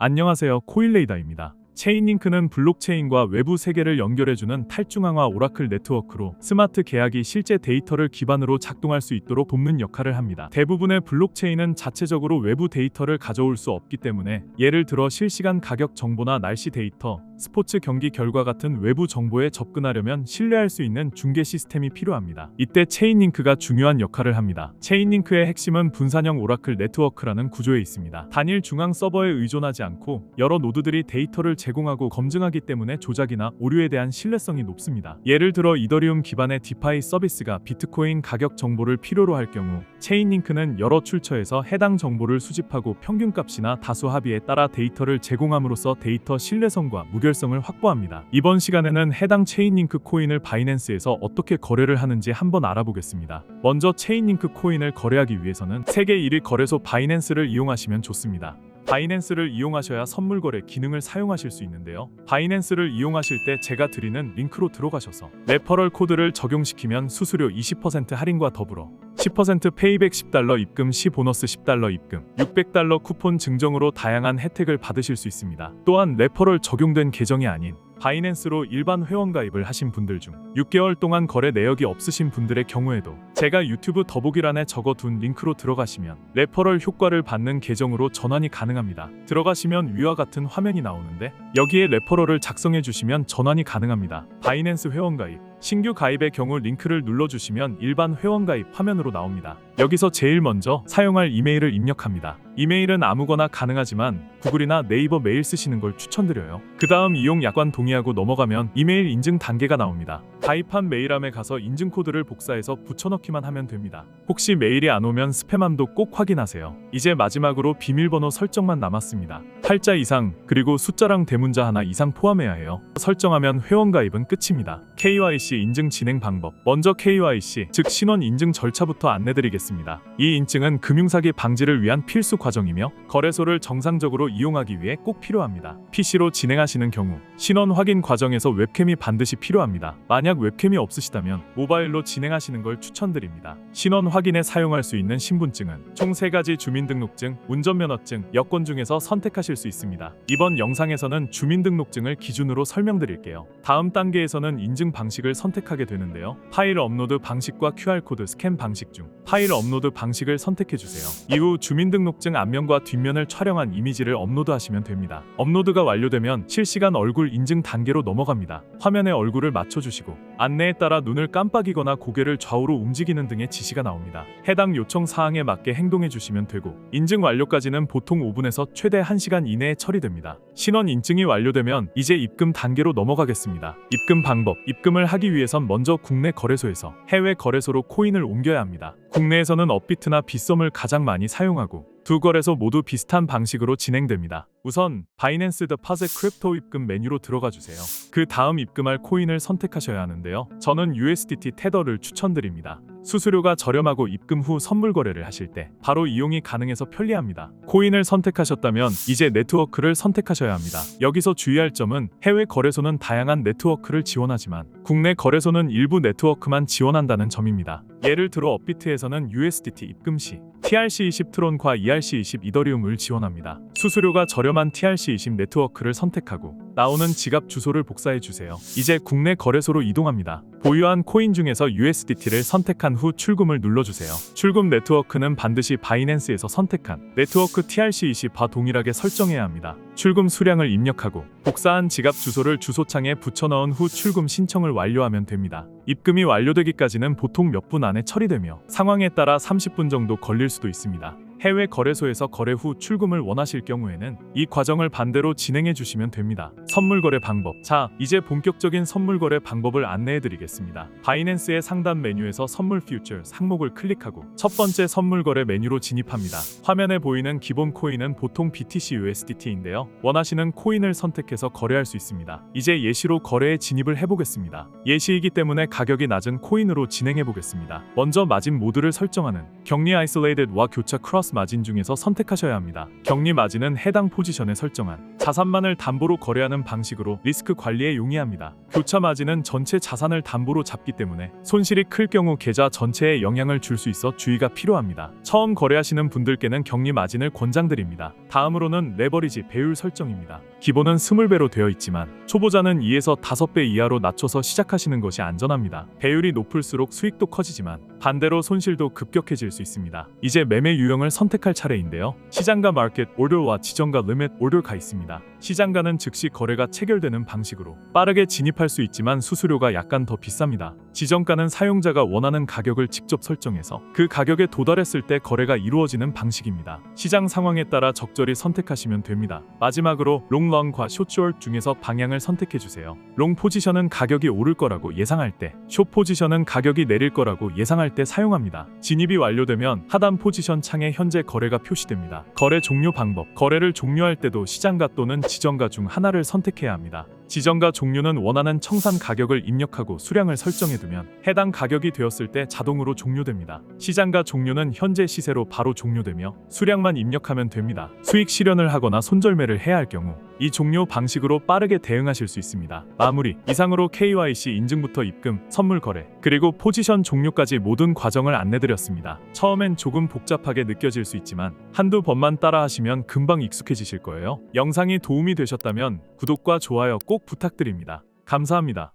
안녕하세요. 코인레이더입니다. 체인링크는 블록체인과 외부 세계를 연결해주는 탈중앙화 오라클 네트워크로 스마트 계약이 실제 데이터를 기반으로 작동할 수 있도록 돕는 역할을 합니다. 대부분의 블록체인은 자체적으로 외부 데이터를 가져올 수 없기 때문에 예를 들어 실시간 가격 정보나 날씨 데이터, 스포츠 경기 결과 같은 외부 정보에 접근하려면 신뢰할 수 있는 중개 시스템이 필요합니다. 이때 체인링크가 중요한 역할을 합니다. 체인링크의 핵심은 분산형 오라클 네트워크라는 구조에 있습니다. 단일 중앙 서버에 의존하지 않고 여러 노드들이 데이터를 제공하고 검증하기 때문에 조작이나 오류에 대한 신뢰성이 높습니다. 예를 들어 이더리움 기반의 디파이 서비스가 비트코인 가격 정보를 필요로 할 경우 체인링크는 여러 출처에서 해당 정보를 수집하고 평균값이나 다수 합의에 따라 데이터를 제공함으로써 데이터 신뢰성과 무결성을 확보합니다. 이번 시간에는 해당 체인링크 코인을 바이낸스에서 어떻게 거래를 하는지 한번 알아보겠습니다. 먼저 체인링크 코인을 거래하기 위해서는 세계 1위 거래소 바이낸스를 이용하시면 좋습니다. 바이낸스를 이용하셔야 선물 거래 기능을 사용하실 수 있는데요. 바이낸스를 이용하실 때 제가 드리는 링크로 들어가셔서 레퍼럴 코드를 적용시키면 수수료 20% 할인과 더불어 10% 페이백 10달러 입금 시 보너스 10달러 입금, 600달러 쿠폰 증정으로 다양한 혜택을 받으실 수 있습니다. 또한 레퍼럴 적용된 계정이 아닌 바이낸스로 일반 회원 가입을 하신 분들 중 6개월 동안 거래 내역이 없으신 분들의 경우에도 제가 유튜브 더보기란에 적어둔 링크로 들어가시면 레퍼럴 효과를 받는 계정으로 전환이 가능합니다. 들어가시면 위와 같은 화면이 나오는데 여기에 레퍼럴을 작성해 주시면 전환이 가능합니다. 바이낸스 회원 가입, 신규 가입의 경우 링크를 눌러주시면 일반 회원 가입 화면으로 나옵니다. 여기서 제일 먼저 사용할 이메일을 입력합니다. 이메일은 아무거나 가능하지만 구글이나 네이버 메일 쓰시는 걸 추천드려요. 그 다음 이용 약관 동의하고 넘어가면 이메일 인증 단계가 나옵니다. 가입한 메일함에 가서 인증 코드를 복사해서 붙여넣기만 하면 됩니다. 혹시 메일이 안 오면 스팸함도 꼭 확인하세요. 이제 마지막으로 비밀번호 설정만 남았습니다. 8자 이상 그리고 숫자랑 대문자 하나 이상 포함해야 해요. 설정하면 회원 가입은 끝입니다. KYC 인증 진행 방법. 먼저 KYC, 즉 신원 인증 절차부터 안내드리겠습니다. 이 인증은 금융사기 방지를 위한 필수 과정이며 거래소를 정상적으로 이용하기 위해 꼭 필요합니다. PC로 진행하시는 경우 신원 확인 과정에서 웹캠이 반드시 필요합니다. 만약 웹캠이 없으시다면 모바일로 진행하시는 걸 추천드립니다. 신원 확인에 사용할 수 있는 신분증은 총 3가지 주민등록증, 운전면허증, 여권 중에서 선택하실 수 있습니다. 이번 영상에서는 주민등록증을 기준으로 설명드릴게요. 다음 단계에서는 인증 방식을 선택하게 되는데요. 파일 업로드 방식과 QR코드 스캔 방식 중 파일 업로드 방식을 선택해주세요. 이후 주민등록증 앞면과 뒷면을 촬영한 이미지를 업로드하시면 됩니다. 업로드가 완료되면 실시간 얼굴 인증 단계로 넘어갑니다. 화면에 얼굴을 맞춰주시고 안내에 따라 눈을 깜빡이거나 고개를 좌우로 움직이는 등의 지시가 나옵니다. 해당 요청 사항에 맞게 행동해주시면 되고 인증 완료까지는 보통 5분에서 최대 1시간 이내에 처리됩니다. 신원 인증이 완료되면 이제 입금 단계로 넘어가겠습니다. 입금 방법. 입금을 하기 위해선 먼저 국내 거래소에서 해외 거래소로 코인을 옮겨야 합니다. 국내에서는 업비트나 빗썸을 가장 많이 사용하고 두 거래소 모두 비슷한 방식으로 진행됩니다. 우선 바이낸스 더파제 크립토 입금 메뉴로 들어가 주세요. 그 다음 입금할 코인을 선택하셔야 하는데요. 저는 USDT 테더를 추천드립니다. 수수료가 저렴하고 입금 후 선물 거래를 하실 때 바로 이용이 가능해서 편리합니다. 코인을 선택하셨다면 이제 네트워크를 선택하셔야 합니다. 여기서 주의할 점은 해외 거래소는 다양한 네트워크를 지원하지만 국내 거래소는 일부 네트워크만 지원한다는 점입니다. 예를 들어 업비트에서는 USDT 입금 시 TRC20 트론과 ERC20 이더리움을 지원합니다. 수수료가 저렴한 TRC20 네트워크를 선택하고 나오는 지갑 주소를 복사해 주세요. 이제 국내 거래소로 이동합니다. 보유한 코인 중에서 USDT를 선택한 후 출금을 눌러주세요. 출금 네트워크는 반드시 바이낸스에서 선택한 네트워크 TRC20와 동일하게 설정해야 합니다. 출금 수량을 입력하고 복사한 지갑 주소를 주소창에 붙여넣은 후 출금 신청을 완료하면 됩니다. 입금이 완료되기까지는 보통 몇 분 안에 처리되며 상황에 따라 30분 정도 걸릴 수도 있습니다. 해외 거래소에서 거래 후 출금을 원하실 경우에는 이 과정을 반대로 진행해 주시면 됩니다. 선물 거래 방법. 자, 이제 본격적인 선물 거래 방법을 안내해 드리겠습니다. 바이낸스의 상단 메뉴에서 선물 퓨처스 항목을 클릭하고 첫 번째 선물 거래 메뉴로 진입합니다. 화면에 보이는 기본 코인은 보통 BTC USDT인데요. 원하시는 코인을 선택해서 거래할 수 있습니다. 이제 예시로 거래에 진입을 해보겠습니다. 예시이기 때문에 가격이 낮은 코인으로 진행해 보겠습니다. 먼저 마진 모드를 설정하는 격리 아이솔레이티드와 교차 크로스 마진 중에서 선택하셔야 합니다. 격리 마진은 해당 포지션에 설정한 자산만을 담보로 거래하는 방식으로 리스크 관리에 용이합니다. 교차 마진은 전체 자산을 담보로 잡기 때문에 손실이 클 경우 계좌 전체에 영향을 줄 수 있어 주의가 필요합니다. 처음 거래하시는 분들께는 격리 마진을 권장드립니다. 다음으로는 레버리지 배율 설정입니다. 기본은 20배로 되어 있지만 초보자는 2에서 5배 이하로 낮춰서 시작하시는 것이 안전합니다. 배율이 높을수록 수익도 커지지만 반대로 손실도 급격해질 수 있습니다. 이제 매매 유형을 선택할 차례인데요. 시장가 마켓 오더와 지정가 리밋 오더가 있습니다. 시장가는 즉시 거래가 체결되는 방식으로 빠르게 진입할 수 있지만 수수료가 약간 더 비쌉니다. 지정가는 사용자가 원하는 가격을 직접 설정해서 그 가격에 도달했을 때 거래가 이루어지는 방식입니다. 시장 상황에 따라 적절히 선택하시면 됩니다. 마지막으로 롱런과 숏 중에서 방향을 선택해 주세요. 롱 포지션은 가격이 오를 거라고 예상할 때, 숏 포지션은 가격이 내릴 거라고 예상할 때 사용합니다. 진입이 완료되면 하단 포지션 창에 현재 거래가 표시됩니다. 거래 종료 방법. 거래를 종료할 때도 시장가 또는 지정가 중 하나를 선택해야 합니다. 지정가 종료는 원하는 청산 가격을 입력하고 수량을 설정해두면 해당 가격이 되었을 때 자동으로 종료됩니다. 시장가 종료는 현재 시세로 바로 종료되며 수량만 입력하면 됩니다. 수익 실현을 하거나 손절매를 해야 할 경우 이 종료 방식으로 빠르게 대응하실 수 있습니다. 마무리. 이상으로 KYC 인증부터 입금, 선물 거래, 그리고 포지션 종료까지 모든 과정을 안내드렸습니다. 처음엔 조금 복잡하게 느껴질 수 있지만 한두 번만 따라하시면 금방 익숙해지실 거예요. 영상이 도움이 되셨다면 구독과 좋아요 꼭 부탁드립니다. 감사합니다.